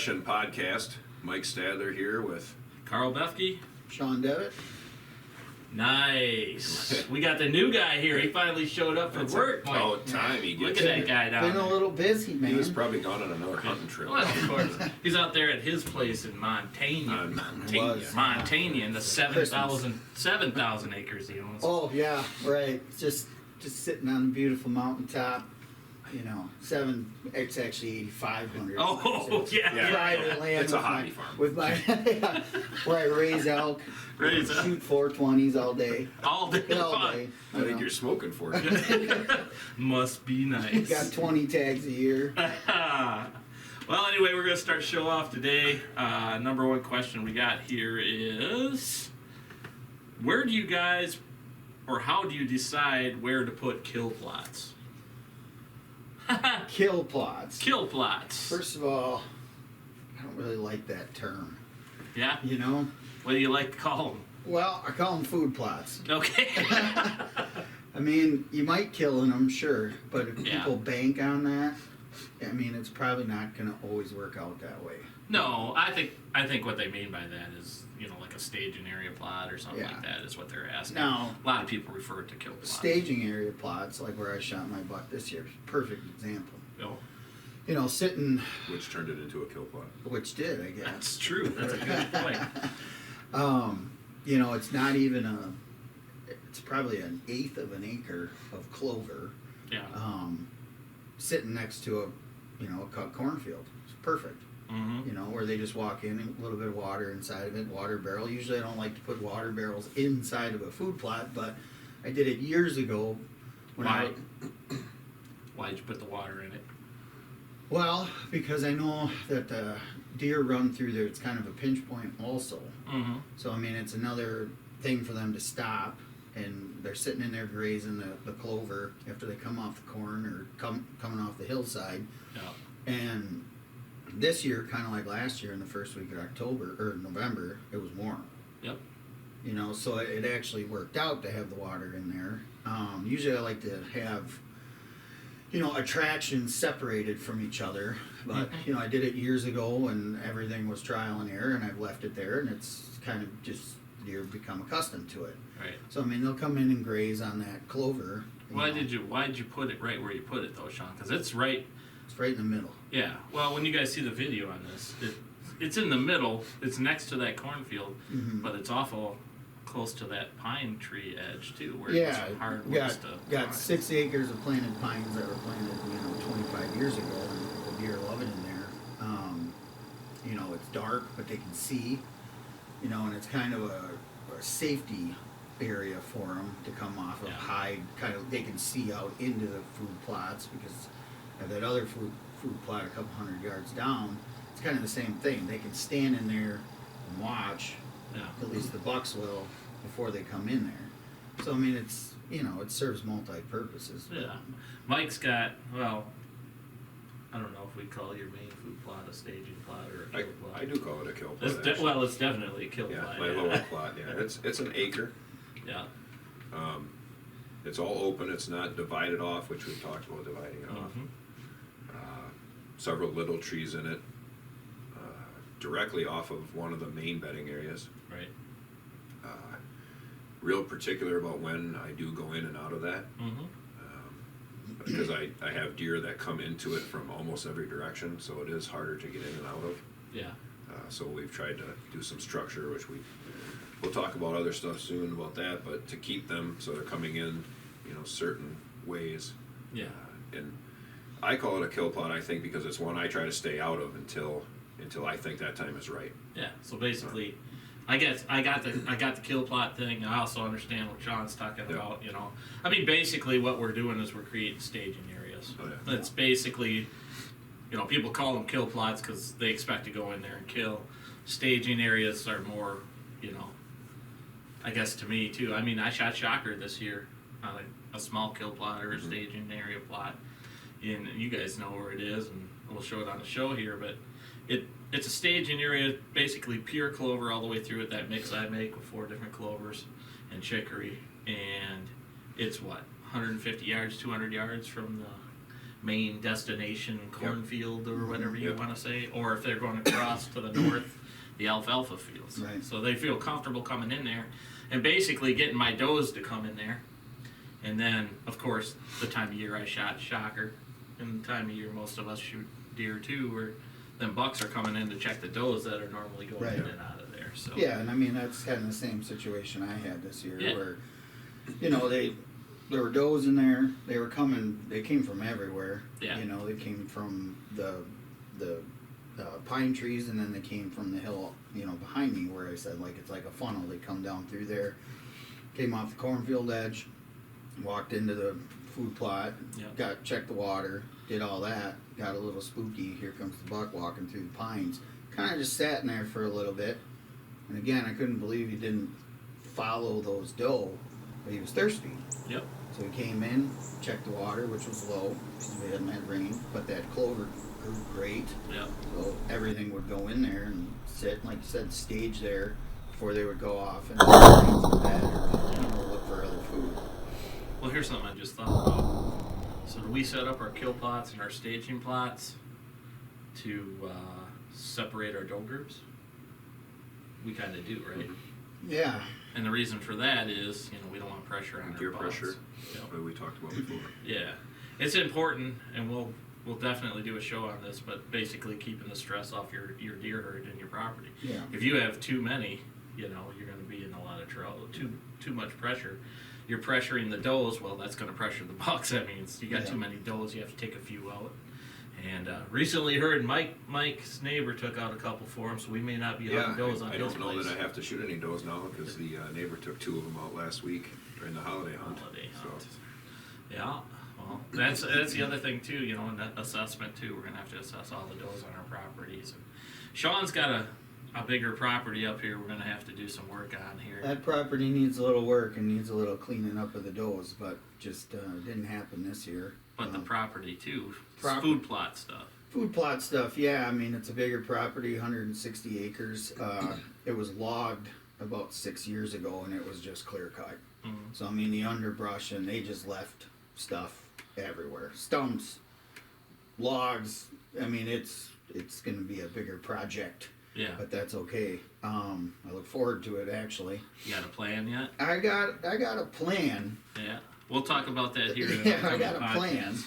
Discussion Podcast. Mike Stadler here with Carl Befke. Sean Devitt. Nice. We got the new guy here. He finally showed up for work. About time he Look gets at that guy down Been there. a little busy, man. He was probably gone on another hunting trip. Well, of course. He's out there at his place in Montana. Was. Montana, in the 7,000 acres he owns. Oh yeah, right. Just sitting on the beautiful mountaintop. You know, it's actually 8,500. Oh, yeah. Private land. It's a with hobby my- farm. With my, where I raise elk, Raise elk. shoot 420s all day. All day All long. day. I think you're smoking for it. Must be nice. Got 20 tags a year. Well, anyway, we're going to start show off today. Number one question we got here is, where do you guys, or how do you decide where to put kill plots? Killplots. Kill plots. First of all, I don't really like that term. Yeah? You know? What do you like to call them? Well, I call them food plots. Okay. I mean, you might kill in them, sure, but if Yeah. people bank on that, I mean, it's probably not going to always work out that way. No, I think what they mean by that is, like a staging area plot or something like that is what they're asking. Now, A lot of people refer to kill plots. staging area plots, like where I shot my buck this year, is a perfect example. Oh, You know, sitting, Which turned it into a kill plot. which did, I guess. that's true. That's a good point. You know, it's not even it's probably an eighth of an acre of clover Yeah. sitting next to a cut cornfield. It's perfect. Mm-hmm. You know, where they just walk in, a little bit of water inside of it, water barrel. Usually I don't like to put water barrels inside of a food plot, but I did it years ago. Why? Why'd you put the water in it? Well, because I know that the deer run through there. It's kind of a pinch point also. Mm-hmm. So, I mean, it's another thing for them to stop, and they're sitting in there grazing the clover after they come off the corn or coming off the hillside. Yeah. And this year, kind of like last year in the first week of October or November, it was warm. Yep. You know, so it actually worked out to have the water in there. Usually I like to have, attractions separated from each other. But, I did it years ago and everything was trial and error, and I've left it there, and it's kind of just deer become accustomed to it. Right. So, I mean, they'll come in and graze on that clover. Why did you put it right where you put it though, Sean? Because it's right. It's right in the middle. Yeah. Well, when you guys see the video on this, it's in the middle. It's next to that cornfield, but it's awful close to that pine tree edge too, where it's hard woods to got climb. 6 acres of planted pines that were planted, 25 years ago, and the deer love it in there. It's dark, but they can see, and it's kind of a safety area for them to come off of, hide, they can see out into the food plots, because of that other food plot a couple hundred yards down. It's kind of the same thing. They can stand in there and watch, at least the bucks will, before they come in there. So, I mean, it's, it serves multi-purposes. Yeah. Mike's got, well, I don't know if we call your main food plot a staging plot or a kill plot. I do call it a kill plot. It's definitely a kill plot. My lower plot, It's an acre. Yeah. It's all open. It's not divided off, which we've talked about dividing it off. Several little trees in it, directly off of one of the main bedding areas. Right. Real particular about when I do go in and out of that, because I have deer that come into it from almost every direction, so it is harder to get in and out of. Yeah. So we've tried to do some structure, which we'll talk about other stuff soon about that, but to keep them so they're coming in, certain ways. Yeah. And I call it a kill plot, I think, because it's one I try to stay out of until I think that time is right. Yeah. So basically, I guess I got the kill plot thing. I also understand what Sean's talking about. I mean, basically what we're doing is we're creating staging areas. Oh, yeah. It's basically, people call them kill plots because they expect to go in there and kill. Staging areas are more, I guess to me too. I mean, I shot shocker this year on a small kill plot or a staging area plot, and you guys know where it is, and we'll show it on the show here. But it's a staging area, basically pure clover all the way through it. That mix I make with 4 different clovers and chicory, and it's 150 yards, 200 yards from main destination cornfield or whatever you Yep. want to say, or if they're going across to the north, the alfalfa fields. Right. So they feel comfortable coming in there and basically getting my does to come in there. And then, of course, the time of year I shot shocker, and the time of year most of us shoot deer too, where them bucks are coming in to check the does that are normally going Right. in and out of there. So Yeah, and I mean that's kind of the same situation I had this year, Yeah. where, you know, there were does in there. They were coming. They came from everywhere. Yeah. You know, they came from the pine trees, and then they came from the hill, you know, behind me, where I said like it's like a funnel. They come down through there, came off the cornfield edge, walked into the food plot, Yeah. checked the water, did all that. Got a little spooky. Here comes the buck walking through the pines. Kind of just sat in there for a little bit. And again, I couldn't believe he didn't follow those doe, but he was thirsty. Yep. So he came in, checked the water, which was low because we hadn't had rain, but that clover grew great. Yep. So everything would go in there and sit, like you said, stage there before they would go off and rain for bed or, you know, look for other food. Well, here's something I just thought about. So do we set up our kill plots and our staging plots to separate our doe groups? We kind of do, right? Yeah. And the reason for that is, you know, we don't want pressure on Gear our bucks. pressure, Yep. what we talked about before. Yeah, it's important, and we'll definitely do a show on this. But basically, keeping the stress off your deer herd and your property. Yeah. If you have too many, you know, you're going to be in a lot of trouble. Too much pressure. You're pressuring the does. Well, that's going to pressure the bucks. That means you got Yeah. too many does. You have to take a few out. And recently heard Mike's neighbor took out a couple for him, so we may not be Yeah, hunting does on I his don't know place. that I have to shoot any does now because the neighbor took 2 of them out last week during the holiday hunt. Holiday So, hunt. Yeah, well, that's the other thing too. You know, in that assessment too, we're gonna have to assess all the does on our properties. And Sean's got a bigger property up here. We're gonna have to do some work on here. That property needs a little work and needs a little cleaning up of the does, but just didn't happen this year. But the property too, Prop- food plot stuff. Food plot stuff, yeah. I mean, it's a bigger property, 160 acres. It was logged about 6 years ago, and it was just clear cut. Mhm. So I mean, the underbrush, and they just left stuff everywhere, stumps, logs. I mean, it's going to be a bigger project, Yeah, but that's okay. I look forward to it. Actually, you got a plan yet? I got a plan. Yeah, we'll talk about that here. In Yeah, a I got a couple plan. podcasts,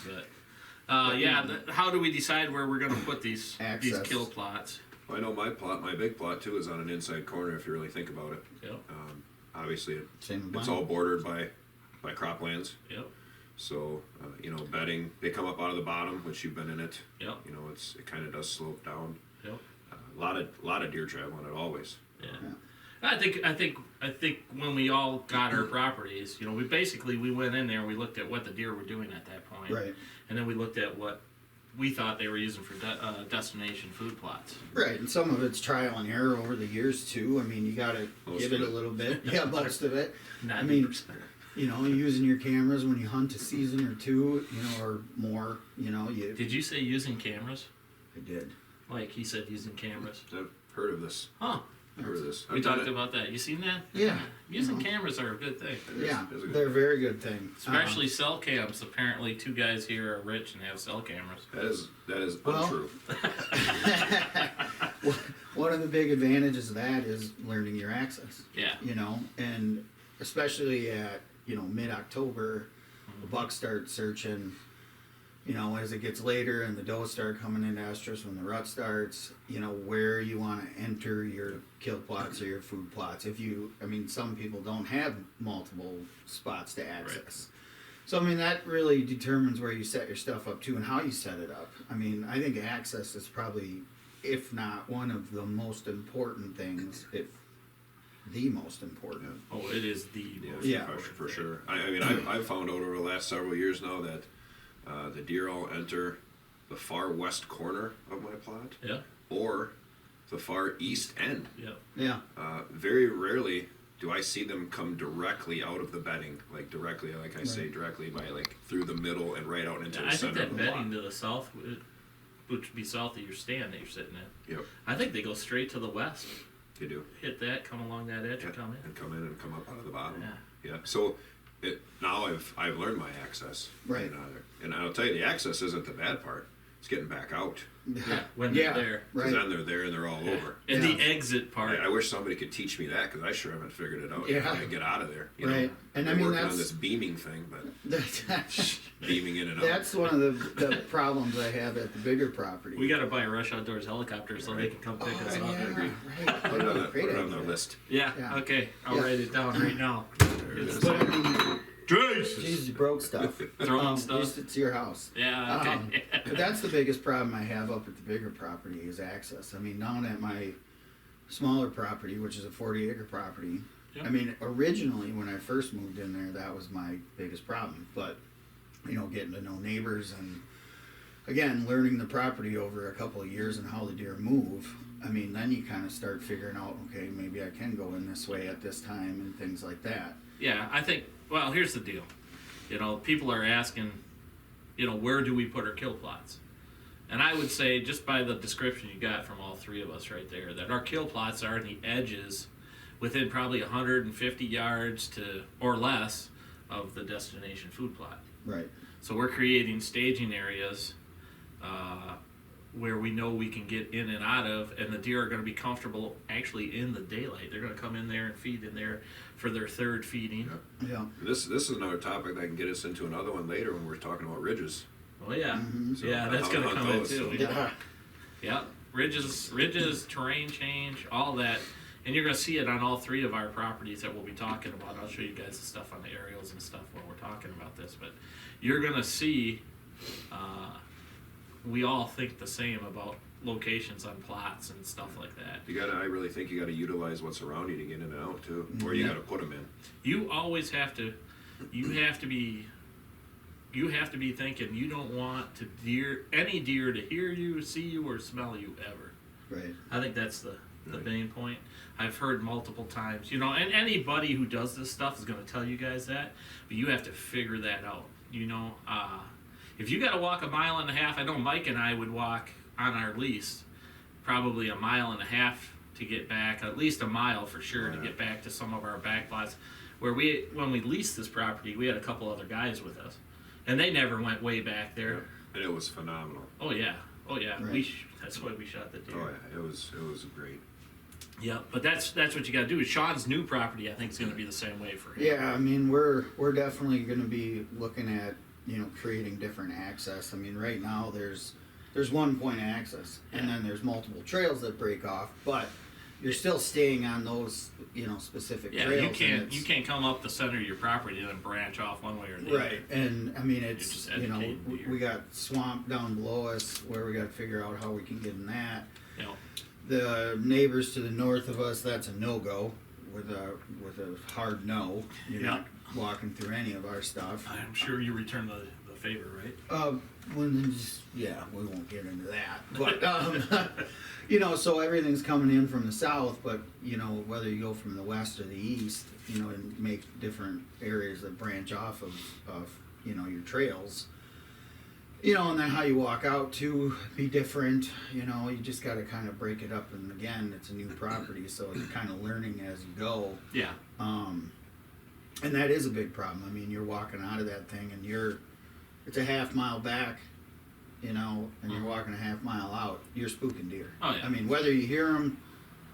But how do we decide where we're gonna put these Access. kill plots? I know my big plot too is on an inside corner if you really think about it. Yep. Obviously, Same with it's mine. all bordered by croplands. Yep. So, you know, bedding, they come up out of the bottom, which you've been in it. Yep. You know, it kind of does slope down. Yep. A lot of deer travel on it always. Yeah. Yeah. I think when we all got our properties, you know, we went in there and we looked at what the deer were doing at that point. Right. And then we looked at what we thought they were using for destination food plots. Right, and some of it's trial and error over the years too. I mean, you gotta Most give of it a it. little bit. Yeah, most of it. 90%. You know, using your cameras when you hunt a season or two, you know, or more. You know, Did you say using cameras? I did. Like he said, using cameras. I've heard of this. Huh. Heard of this. We I've done talked it. about that. You seen that? Yeah. Using cameras are a good thing. Yeah, It is a good- they're a very good thing. Especially cell cams. Apparently, 2 guys here are rich and have cell cameras. That is Well- untrue. One of the big advantages of that is learning your access. Yeah. You know, and especially at mid-October, the bucks start searching. You know, as it gets later and the does start coming into estrus when the rut starts, you know, where you want to enter your kill plots or your food plots. Some people don't have multiple spots to access. So, I mean, that really determines where you set your stuff up too and how you set it up. I mean, I think access is probably, if not one of the most important things, if the most important. Oh, it is the most Yeah. important For thing. sure. I mean, I've found out over the last several years now that the deer all enter the far west corner of my plot Yeah. or the far east end. Yeah. Yeah. Very rarely do I see them come directly out of the bedding, directly by through the middle and right out into I the think center that of the plot. bedding to the south, which would be south of your stand that you're sitting at. Yep, I think they go straight to the west, they do. hit that, come along that edge, Yeah, and come in. and come in and come up out of the bottom. Yeah. Yeah. So Now I've learned my access. Right. And I'll tell you, the access isn't the bad part. It's getting back out. Yeah, when they're there. Because Right. then they're there and they're all over. And Yeah. the exit part. I wish somebody could teach me that, because I sure haven't figured it out. Yeah. How to get out of there. You Right. know? And I They're mean, working that's- on this beaming thing, but That's beaming in and out. that's one of the problems I have at the bigger property. We got to buy a Rush Outdoors helicopter so they can come pick us up. yeah, right. Put it on the, Great put it on the idea. list. Yeah, Yeah. okay. I'll Yeah. write it down right now. There it is. But I mean, Jesus. Jesus, you broke stuff. Throwing stuff. Used it to your house. Yeah, okay. But that's the biggest problem I have up at the bigger property is access. I mean, down at my smaller property, which is a 40-acre property, Yep. I mean, originally when I first moved in there, that was my biggest problem. But, you know, getting to know neighbors and, again, learning the property over a couple of years and how the deer move, I mean, then you kind of start figuring out, okay, maybe I can go in this way at this time and things like that. Yeah, I think, well, here's the deal. You know, people are asking, you know, where do we put our kill plots? And I would say, just by the description you got from all three of us right there, that our kill plots are in the edges within probably 150 yards to or less of the destination food plot. Right. So we're creating staging areas where we know we can get in and out of, and the deer are going to be comfortable actually in the daylight. They're going to come in there and feed in there for their third feeding. Yeah. This is another topic that can get us into another one later when we're talking about ridges. Oh yeah, Mhm. So yeah, that's how going to to hunt come in those, too. so- Yeah. Yeah, ridges, terrain change, all that, and you're going to see it on all three of our properties that we'll be talking about. I'll show you guys the stuff on the aerials and stuff when we're talking about this, but you're going to see. We all think the same about locations on plots and stuff like that. I really think you gotta utilize what's around you to get in and out too. Or you Yeah. gotta put them in. You always have to. You have to be thinking you don't want any deer to hear you, see you, or smell you ever. Right. I think that's the Right. main point. I've heard multiple times, you know, and anybody who does this stuff is going to tell you guys that, but you have to figure that out. You know, if you got to walk a mile and a half, I know Mike and I would walk on our lease probably a mile and a half to get back, at least a mile for sure, to Yeah. get back to some of our back plots. When we leased this property, we had a couple other guys with us, and they never went way back there. And it was phenomenal. Oh yeah. Right. That's why we shot the deer. Oh yeah, it was great. Yeah, but that's what you got to do. Sean's new property, I think, is going to be the same way for him. Yeah, I mean, we're definitely going to be looking at, you know, creating different access. I mean, right now there's one point of access, and then there's multiple trails that break off, but you're still staying on those, you know, specific Yeah, trails. you and can't it's- come up the center of your property and then branch off one way or the other. Right, and I mean, it's, just you know, educating deer. we got swamp down below us where we got to figure out how we can get in that. You know, The neighbors to the north of us, that's a no-go with a hard no. You're Yeah. not walking through any of our stuff. I'm sure you return the favor, right? Yeah, we won't get into that. But, you know, so everything's coming in from the south, but, you know, whether you go from the west or the east, you know, and make different areas that branch off of you know, your trails. You know, and then how you walk out to be different, you know, you just got to kind of break it up. And again, it's a new property, so you're kind of learning as you go. Yeah. And that is a big problem. I mean, you're walking out of that thing and it's a half mile back, you know, and you're walking a half mile out, you're spooking deer. Oh, yeah. I mean, whether you hear them,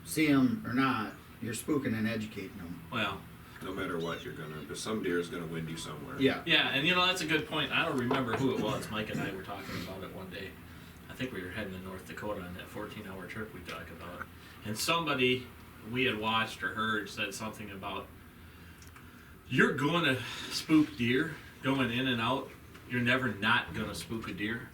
see them or not, you're spooking and educating them. Well, No matter what, because some deer is gonna wind you somewhere. Yeah. yeah, and you know that's a good point. I don't remember who it was. Mike and I were talking about it one day. I think we were heading to North Dakota on that 14-hour trip we talked about, and somebody we had watched or heard said something about you're going to spook deer going in and out. You're never not going to spook a deer.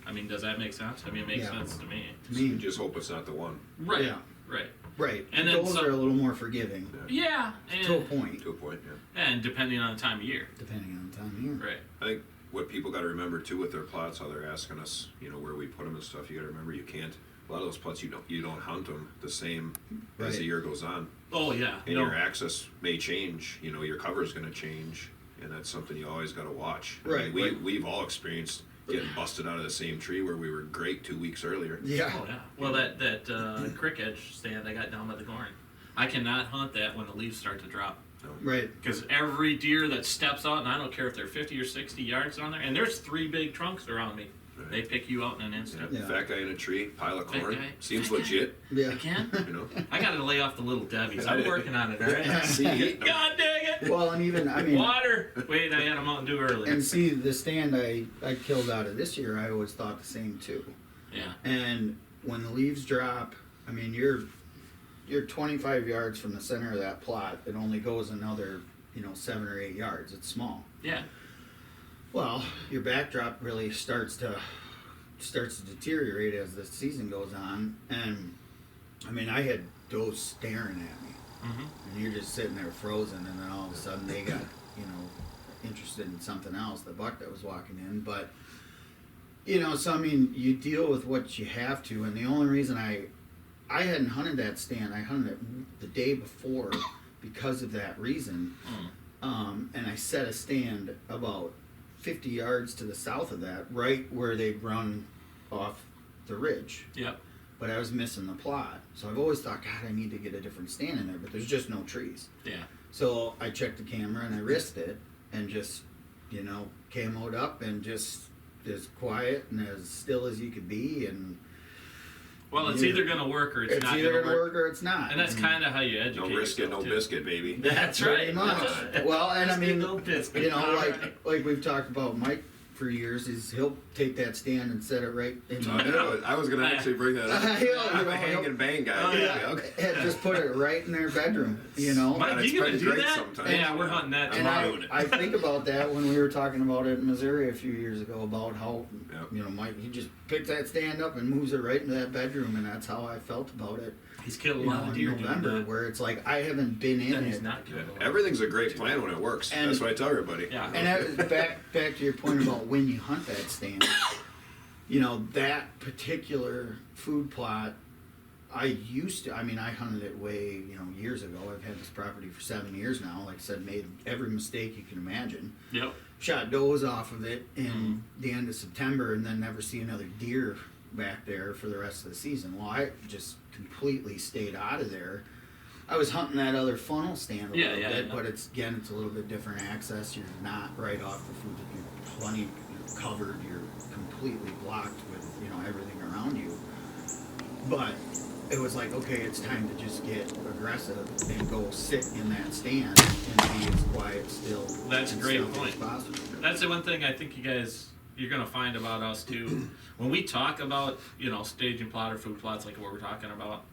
I mean, does that make sense? I mean, it makes Yeah. sense to me. To You me, just hope it's not the one. Right. Yeah. Right. right. And then those some- are a little more forgiving Yeah. to a And, point, To a point, yeah. and depending on the time of year. depending on the time of year. Right. I think what people gotta remember too with their plots, how they're asking us, you know, where we put them and stuff, you gotta remember you can't, a lot of those plots, you don't hunt them the same as the Right. year goes on. Oh yeah. And No. your access may change, you know, your cover's gonna change, and that's something you always gotta watch. I Right, mean, right. we've all experienced getting busted out of the same tree where we were great 2 weeks earlier. Yeah. Oh yeah. Well, that crick edge stand I got down by the Gorn, I cannot hunt that when the leaves start to drop. Right. Because every deer that steps out, and I don't care if they're 50 or 60 yards on there, and there's 3 big trunks around me. Right. They pick you out in an instant. Yeah. Fat guy in a tree, pile of Fat corn. guy. Seems Fat guy. legit. Yeah. Again? You know. I got to lay off the little Debbie's. I'm working on it, all right? See, God dang it! Well, and even, I mean, Water! Wait, I had a Mountain Dew earlier. and see, the stand I killed out of this year, I always thought the same too. Yeah. And when the leaves drop, I mean, you're 25 yards from the center of that plot. It only goes another, 7 or 8 yards. It's small. Yeah. Well, your backdrop really starts to deteriorate as the season goes on, and I mean, I had does staring at me, and you're just sitting there frozen, and then all of a sudden they got interested in something else, the buck that was walking in. But so I mean, you deal with what you have to, and the only reason I hadn't hunted that stand, I hunted it the day before because of that reason, and I set a stand about 50 yards to the south of that, right where they run off the ridge. Yep. But I was missing the plot. So I've always thought, God, I need to get a different stand in there, but there's just no trees. Yeah. So I checked the camera and I risked it and just, camoed up and just as quiet and as still as you could be. And Well, it's either going to work or it's not either going to work. or it's not. And that's kind of how you educate No risk it, yourself, no too. biscuit, baby. That's Pretty right. much. Well, and I Biscuit, mean, no biscuit. All right. like we've talked about Mike for years, is he'll take that stand and set it right in the middle. I was going to actually bring that up. I'm a hang and bang guy. Oh, yeah. Okay. And just put it right in their bedroom, Mike, it's you going to pretty do great that? sometimes. Yeah, we're hunting that And tomorrow. I think about that when we were talking about it in Missouri a few years ago about how, Yep. Mike, he just picks that stand up and moves it right into that bedroom, and that's how I felt about it. He's killed a In lot of deer doing November, that. where it's like I haven't been in Then he's it. not killed a lot. Everything's a great plan when it works. And- That's what I tell everybody. Yeah. And back to your point about when you hunt that stand, that particular food plot, I hunted it way, years ago. I've had this property for 7 years now. Like I said, made every mistake you can imagine. Yep. Shot does off of it in the end of September, and then never see another deer back there for the rest of the season. Well, I just completely stayed out of there. I was hunting that other funnel stand a little bit, but it's a little bit different access. You're not right off the food. You're covered. You're completely blocked with everything around you. But it was like, okay, it's time to just get aggressive and go sit in that stand and be as quiet still. That's a and great still point. as possible. That's the one thing I think you're going to find about us too. When we talk about, staging plot or food plots like what we're talking about,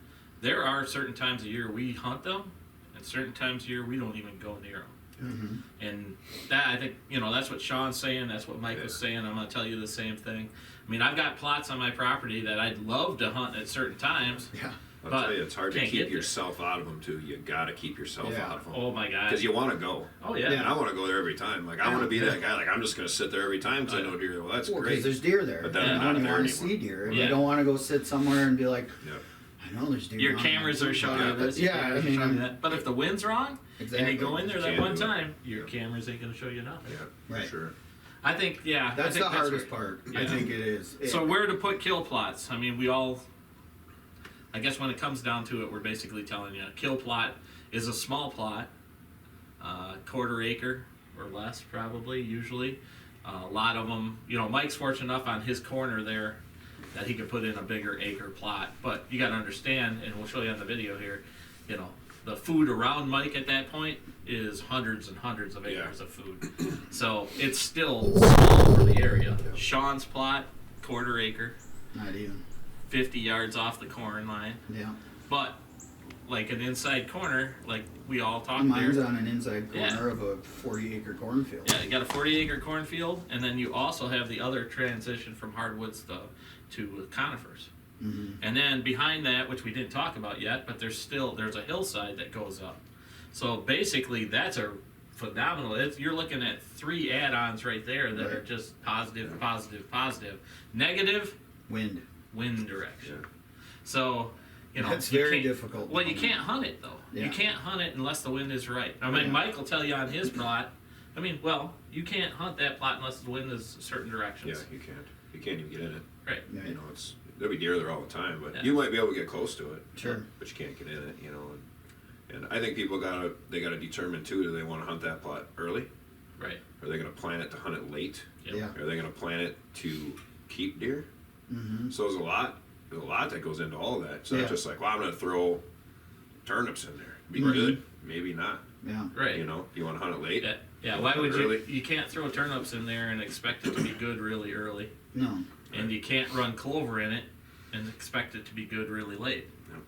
there are certain times of year we hunt them, and certain times of year we don't even go near them. And that, I think, that's what Sean's saying, that's what Mike was saying. I'm going to tell you the same thing. I mean, I've got plots on my property that I'd love to hunt at certain times. Yeah. I'll But tell you, it's hard to can't keep get there. yourself out of them too. You got to keep yourself Yeah. out of them. Oh my God. Because you want to go. Oh yeah. And I want to go there every time. Like, I want to be that guy. Like, I'm just going to sit there every time because I know deer. Well, that's Well, great. because there's deer there. But then and I'm you not don't there want to anymore. see deer. And Yeah. you don't want to go sit somewhere and be like, Yep. I know there's deer. Your on cameras there. are showing Yeah, you this. yeah, your cameras I are mean, showing you that. But if the wind's wrong, Exactly. and you go in there that Can't one do it. time, your cameras ain't going to show you nothing. Yeah, Right. for sure. I think, I That's think the hardest where- part. Yeah. I think it is. So where to put kill plots? I mean, I guess when it comes down to it, we're basically telling you kill plot is a small plot, quarter acre or less probably, usually. A lot of them, Mike's fortunate enough on his corner there that he could put in a bigger acre plot. But you got to understand, and we'll show you on the video here, the food around Mike at that point is hundreds and hundreds of acres of food. So it's still small for the area. Sean's plot, quarter acre. Not even. 50 yards off the corn line. Yeah. But like an inside corner, like we all talked Mine's there. on an inside corner of a 40-acre cornfield. Yeah, you got a 40-acre cornfield, and then you also have the other transition from hardwoods to conifers. Mm-hmm. And then behind that, which we didn't talk about yet, but there's a hillside that goes up. So basically, that's a phenomenal. You're looking at 3 add-ons right there that are just positive, positive, positive. Negative, Wind. wind direction. Yeah. So, That's you very can't- difficult. Well, you can't hunt it though. Yeah. You can't hunt it unless the wind is right. I mean, Yeah. Mike will tell you on his plot. You can't hunt that plot unless the wind is certain Yeah, directions. you can't. You can't even get in it. Right. Right. There'll be deer there all the time, but Yeah. you might be able to get close to it. Sure. But you can't get in it, and And I think people they gotta determine too, do they wanna hunt that plot early? Right. Are they gonna plan it to hunt it late? Yep. Yeah. Are they gonna plan it to keep deer? Mm-hmm. So there's a lot that goes into all of that. So Yeah. it's just like, well, I'm gonna throw turnips in there. Be Right. good, maybe not. Yeah. Right. You know, you wanna hunt it late? Yeah. Yeah. You Why wanna would hunt it you? early? You can't throw turnips in there and expect it to be good really early, No. and you can't run clover in it and expect it to be good really late. Yep.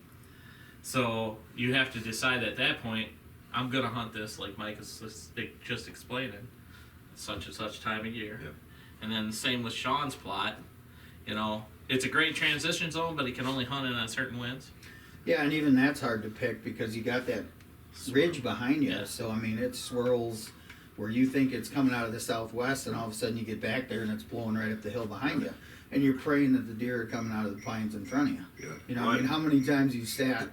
So you have to decide at that point. I'm gonna hunt this like Mike is just explaining, such and such time of year. Yep. And then same with Sean's plot. You know, it's a great transition zone, but he can only hunt it on certain winds. Yeah, and even that's hard to pick because you got that ridge behind you. Yeah. So I mean, it swirls where you think it's coming out of the southwest, and all of a sudden you get back there and it's blowing right up the hill behind you, and you're praying that the deer are coming out of the pines in front of you. Yeah. You know, I mean, how many times you sat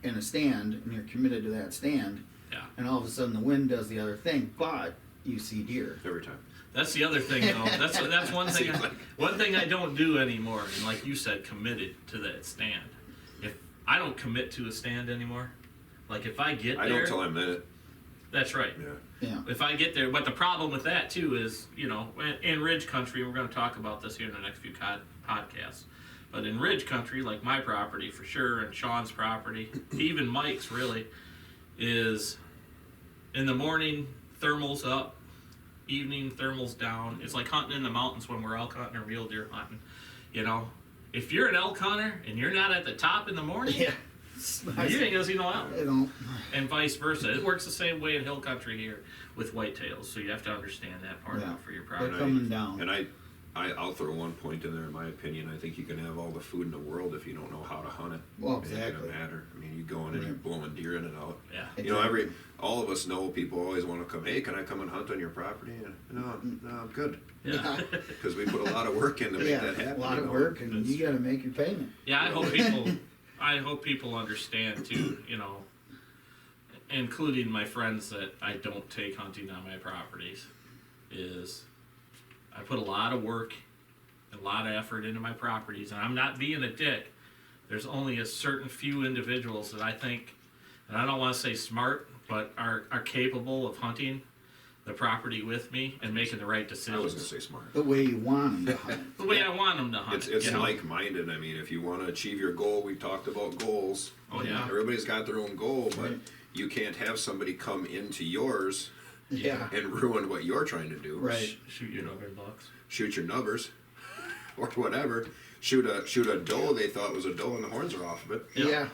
in a stand and you're committed to that stand, Yeah. and all of a sudden the wind does the other thing, but you see deer. Every time. That's the other thing, though. That's one thing. Seems like- One thing I don't do anymore, and like you said, committed to that stand. If I don't commit to a stand anymore, like if I get I there, don't till I'm in it. that's right. Yeah. Yeah. If I get there, but the problem with that too is, you know, in ridge country, we're going to talk about this here in the next few podcasts. But in ridge country, like my property for sure, and Sean's property, even Mike's really, is in the morning thermals up, evening thermals down. It's like hunting in the mountains when we're elk hunting or mule deer hunting. You know, if you're an elk hunter and you're not at the top in the morning, Yeah. you ain't gonna see no elk. They don't. And vice versa. It works the same way in hill country here with whitetails. So you have to understand that part Yeah. out for your They're property. coming down. And I'll throw one point in there. In my opinion, I think you can have all the food in the world if you don't know how to hunt it. Well, It ain't exactly. gonna matter. I mean, you go in and you're Right. blowing deer in and out. Yeah. You know, all of us know people always want to come. Hey, can I come and hunt on your property? And no, I'm good, Yeah. because we put a lot of work in to make Yeah, that happen. a lot you of know? work, and That's you got to make your payment. Yeah, I hope people understand too, you know, including my friends that I don't take hunting on my properties, is I put a lot of work, a lot of effort into my properties, and I'm not being a dick. There's only a certain few individuals that I think, and I don't want to say smart, but are capable of hunting the property with me and making the right I was gonna decisions say smart. The way you want them to hunt. the way I want them to hunt. It's you know? like-minded. I mean, if you want to achieve your goal, we talked about goals. Oh, yeah. Everybody's got their own goal, but Right. you can't have somebody come into yours Yeah. and ruin what you're trying to do. Right. Shoot your number bucks. Shoot your nubbers or whatever. Shoot a doe they thought was a doe and the horns are off of it. Yeah. Yeah.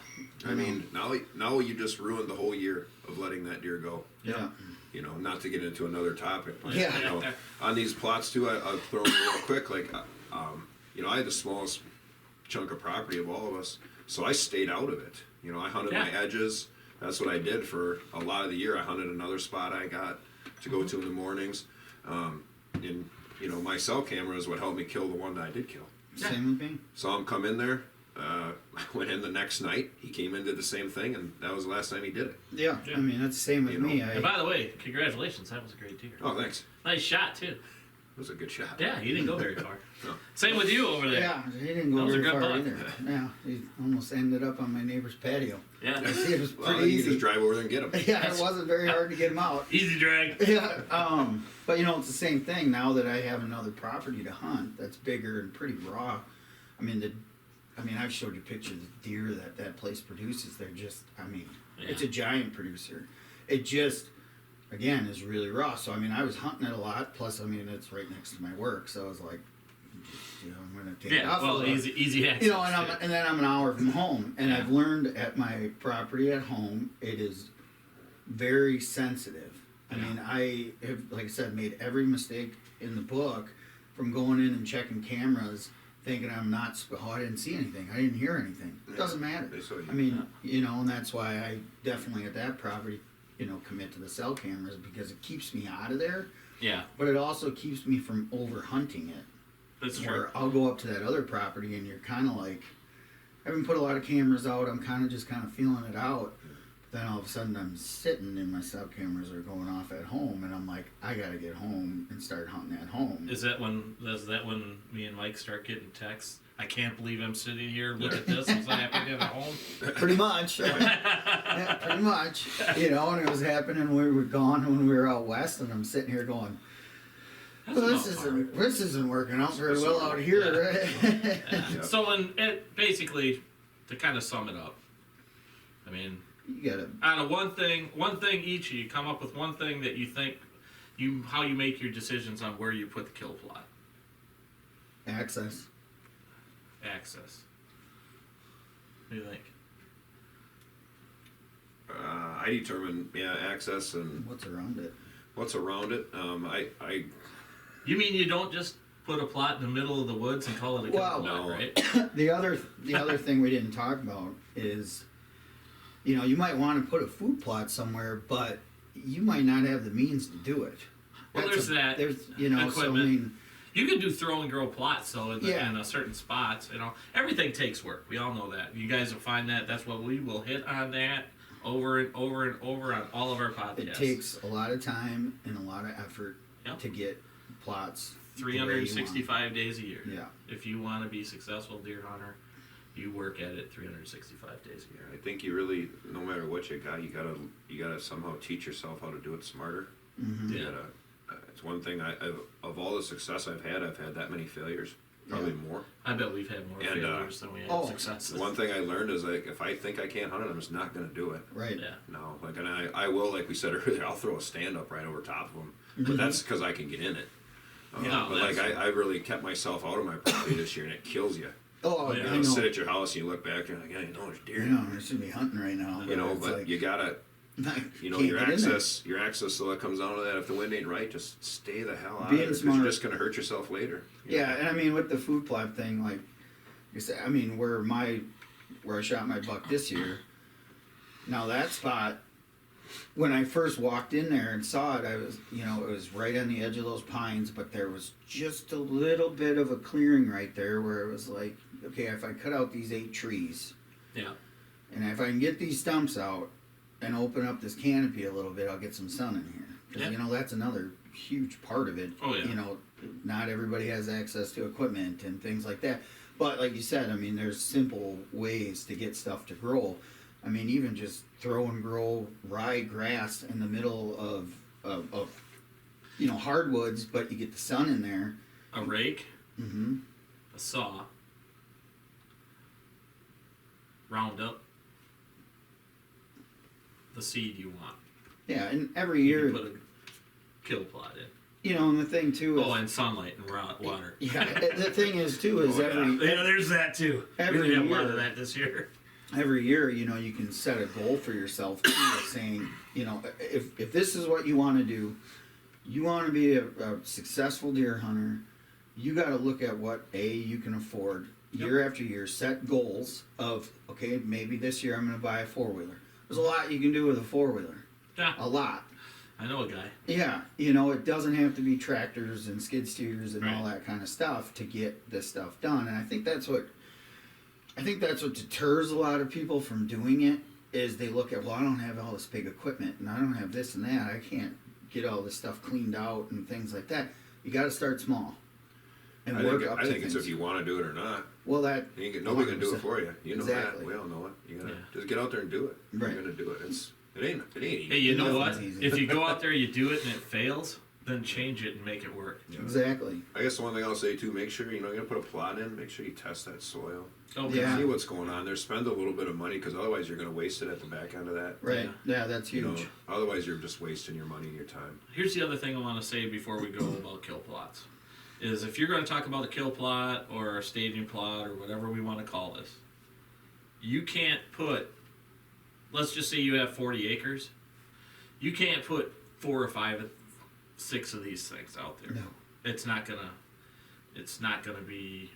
I mean, now you just ruined the whole year of letting that deer go. Yeah. You know, not to get into another topic. But, Yeah. You know, on these plots too, I'll throw them real quick. Like, you know, I had the smallest chunk of property of all of us, so I stayed out of it. You know, I hunted my Yeah. edges. That's what I did for a lot of the year. I hunted another spot I got to go to in the mornings. And you know, my cell camera is what helped me kill the one that I did kill. Yeah. Same with me. Saw him come in there. I went in the next night. He came in, did the same thing, and that was the last time he did it. Yeah. Yeah. I mean, that's the same with You know. me. And by the way, congratulations, that was a great deer. Oh, thanks. Nice shot too. It was a good shot. Yeah, he didn't go very far. No. Same with you over there. Yeah, he didn't go That was a very good far buck. either. Yeah, he almost ended up on my neighbor's patio. Yeah. It was Well, pretty you can easy. just drive over there and get him. Yeah, it wasn't very hard to get him out. Easy drag. Yeah, but you know, it's the same thing now that I have another property to hunt that's bigger and pretty raw. I mean, I've showed you pictures of the deer that place produces. They're just, it's a giant producer. It just, again, is really raw. So, I mean, I was hunting it a lot. Plus, I mean, it's right next to my work. So I was like, you know, I'm going to take it Yeah, off. well, a little. easy access. You know, and then I'm an hour from home. And Yeah. I've learned at my property at home, it is very sensitive. I mean, I have, like I said, made every mistake in the book from going in and checking cameras, thinking I'm not, oh, I didn't see anything, I didn't hear anything. It doesn't matter. They saw you. I mean, you know, and that's why I definitely at that property, you know, commit to the cell cameras because it keeps me out of there, Yeah, but it also keeps me from over hunting it. that's true. Where I'll go up to that other property and you're kind of like, I haven't put a lot of cameras out, I'm kind of feeling it out. But then all of a sudden I'm sitting and my sub cameras are going off at home, and I'm like, I gotta get home and start hunting at home. Is that when me and Mike start getting texts? I can't believe I'm sitting here. Look at this. It's not happening at home. Pretty much. Yeah, pretty much. You know, and it was happening when we were gone, when we were out west, and I'm sitting here going, well, this isn't working out very well out here, right? Yeah. So, basically, to kind of sum it up, I mean, You gotta. out of one thing each of you come up with one thing that you think how you make your decisions on where you put the kill plot. Access. What do you think? I determine access and What's around it? what's around it. I You mean you don't just put a plot in the middle of the woods and call it a kill Well, plot, no. right? The other thing we didn't talk about is, you know, you might want to put a food plot somewhere, but you might not have the means to do it. Well, there's that There's, you know, so I equipment. mean, You can do throw and grow plots, so in Yeah. a certain spots, you know, everything takes work. We all know that. You guys will find that. That's what we will hit on that over and over and over on all of our podcasts. it takes a lot of time and a lot of effort Yep. to get plots the way you want. 365 days a year. Yeah. If you want to be a successful deer hunter, you work at it 365 days a year. I think you really, no matter what you gotta somehow teach yourself how to do it smarter. Mm-hmm. You gotta, it's one thing of all the success I've had that many failures, probably more. I bet we've had more And, failures than we have oh, successes. One thing I learned is like if I think I can't hunt it, I'm just not gonna do it. Right. Yeah. No, like, and I will, like we said earlier, I'll throw a stand up right over top of them, but that's because I can get in it. Yeah, But like I really kept myself out of my property this year, and it kills you. Oh, Yeah. I You know. sit at your house and you look back, and you're like, yeah, you know, there's deer. You know, I should be hunting right now. You know, it's but like, you gotta, you know, can't your get in there. access. So it comes down to that. If the wind ain't right, just stay the hell out Being of it. 'Cause smart. you're just gonna hurt yourself later. Yeah, and I mean with the food plot thing, like you said, I mean where I shot my buck this year. Now that spot, when I first walked in there and saw it, I was, you know, it was right on the edge of those pines, but there was just a little bit of a clearing right there where it was like, okay, if I cut out these 8 trees, Yeah. and if I can get these stumps out and open up this canopy a little bit, I'll get some sun in here. Because, Yeah. you know, that's another huge part of it. Oh, yeah. You know, not everybody has access to equipment and things like that. But like you said, I mean, there's simple ways to get stuff to grow. I mean, even just throw and grow rye grass in the middle of you know, hardwoods, but you get the sun in there. A rake, Mm-hmm. a saw, round up the seed you want. Yeah, and every You year, can put a kill plot in. you know, and the thing too is, Oh, and sunlight and water. yeah, the thing is too is Oh, yeah. Yeah, there's that too. Every we have a lot year. of that this year. every year, you know, you can set a goal for yourself too, of saying, you know, if this is what you want to do, you want to be a successful deer hunter, you got to look at what you can afford year after year, set goals of, okay, maybe this year I'm going to buy a 4-wheeler. There's a lot you can do with a 4-wheeler. Yeah, A lot. I know a guy. Yeah, you know, it doesn't have to be tractors and skid steers and all Right. that kind of stuff to get this stuff done. And I think that's what deters a lot of people from doing it is they look at, well, I don't have all this big equipment and I don't have this and that. I can't get all this stuff cleaned out and things like that. You got to start small and work up I to think it's things. if you want to do it or not. Well, that Nobody can do it 100%. for you. You know Exactly. that. We all know it. You gotta Yeah. just get out there and do it. Right. You're gonna do it. It ain't easy. Hey, you know Nothing's what? easy. If you go out there, you do it, and it fails, then change it and make it work. Yeah. Exactly. I guess the one thing I'll say too, make sure, you know, you're gonna put a plot in, make sure you test that soil. Oh, Yeah. See what's going on there. Spend a little bit of money, because otherwise you're gonna waste it at the back end of that. Right. Yeah, that's You huge. know, otherwise you're just wasting your money and your time. Here's the other thing I want to say before we go about kill plots. Is if you're going to talk about a kill plot or a staging plot or whatever we want to call this, you can't put, let's just say you have 40 acres, you can't put 4 or 5, 6 of these things out there. No. It's not gonna be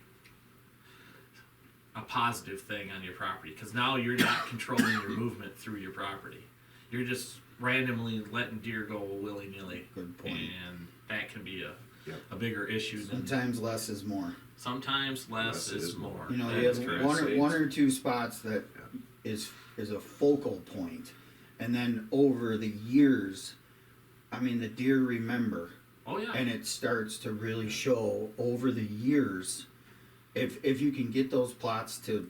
a positive thing on your property because now you're not controlling your movement through your property. You're just randomly letting deer go willy-nilly. Good point. And that can be Yep. a bigger issue than Sometimes less is more. sometimes less is more. You know, That you is have correct. one or two spots that Yeah. is a focal point, And then over the years, I mean, the deer remember. Oh yeah. And it starts to really show over the years. If you can get those plots to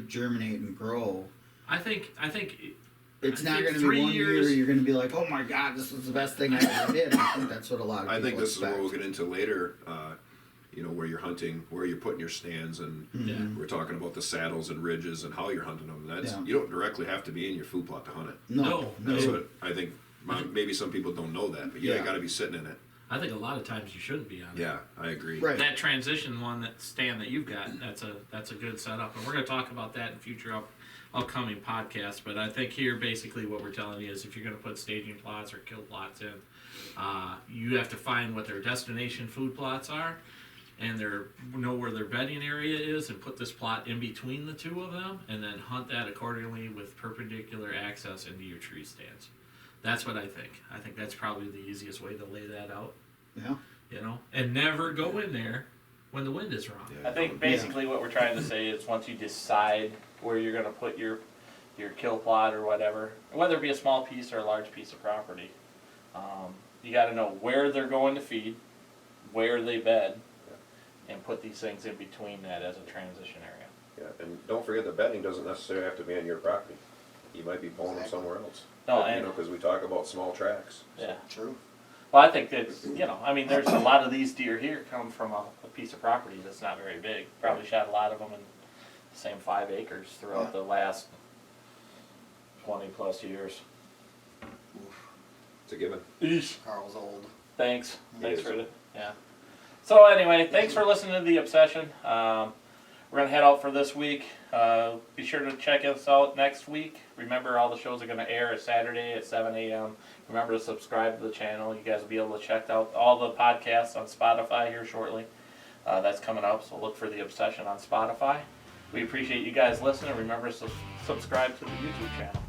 germinate and grow, I think it's I not think going to be 3 one year years- you're going to be like, oh my God, this was the best thing I ever did. I think that's what a lot of people I think this expect. is what we'll get into later. Where you're hunting, where you're putting your stands, and Yeah. we're talking about the saddles and ridges and how you're hunting them. That's Yeah. you don't directly have to be in your food plot to hunt it. No. That's what I think. Maybe some people don't know that, but you Yeah. got to be sitting in it. I think a lot of times you shouldn't be on it. Yeah, I agree. Right. That transition one, that stand that you've got, that's a good setup, and we're going to talk about that in future upcoming podcasts. But I think here basically what we're telling you is if you're going to put staging plots or kill plots in, you have to find what their destination food plots are, and know where their bedding area is, and put this plot in between the two of them, and then hunt that accordingly with perpendicular access into your tree stands. That's what I think. I think that's probably the easiest way to lay that out. Yeah. And never go in there when the wind is wrong. Yeah. I think basically what we're trying to say is once you decide where you're going to put your kill plot or whatever, whether it be a small piece or a large piece of property, you got to know where they're going to feed, where they bed, and put these things in between that as a transition area. Yeah, and don't forget the bedding doesn't necessarily have to be on your property. You might be pulling them somewhere else. No, and because we talk about small tracks. yeah. True. Well, I think that, there's a lot of these deer here come from a piece of property that's not very big. Probably shot a lot of them in the same 5 acres throughout the last 20 plus years. It's a given. Carl's old. Thanks. He Thanks is. for it. Yeah. So anyway, thanks for listening to the Obsession. We're gonna head out for this week. Be sure to check us out next week. Remember, all the shows are gonna air at Saturday at 7 a.m. Remember to subscribe to the channel. You guys will be able to check out all the podcasts on Spotify here shortly. That's coming up, so look for the Obsession on Spotify. We appreciate you guys listening. Remember to subscribe to the YouTube channel.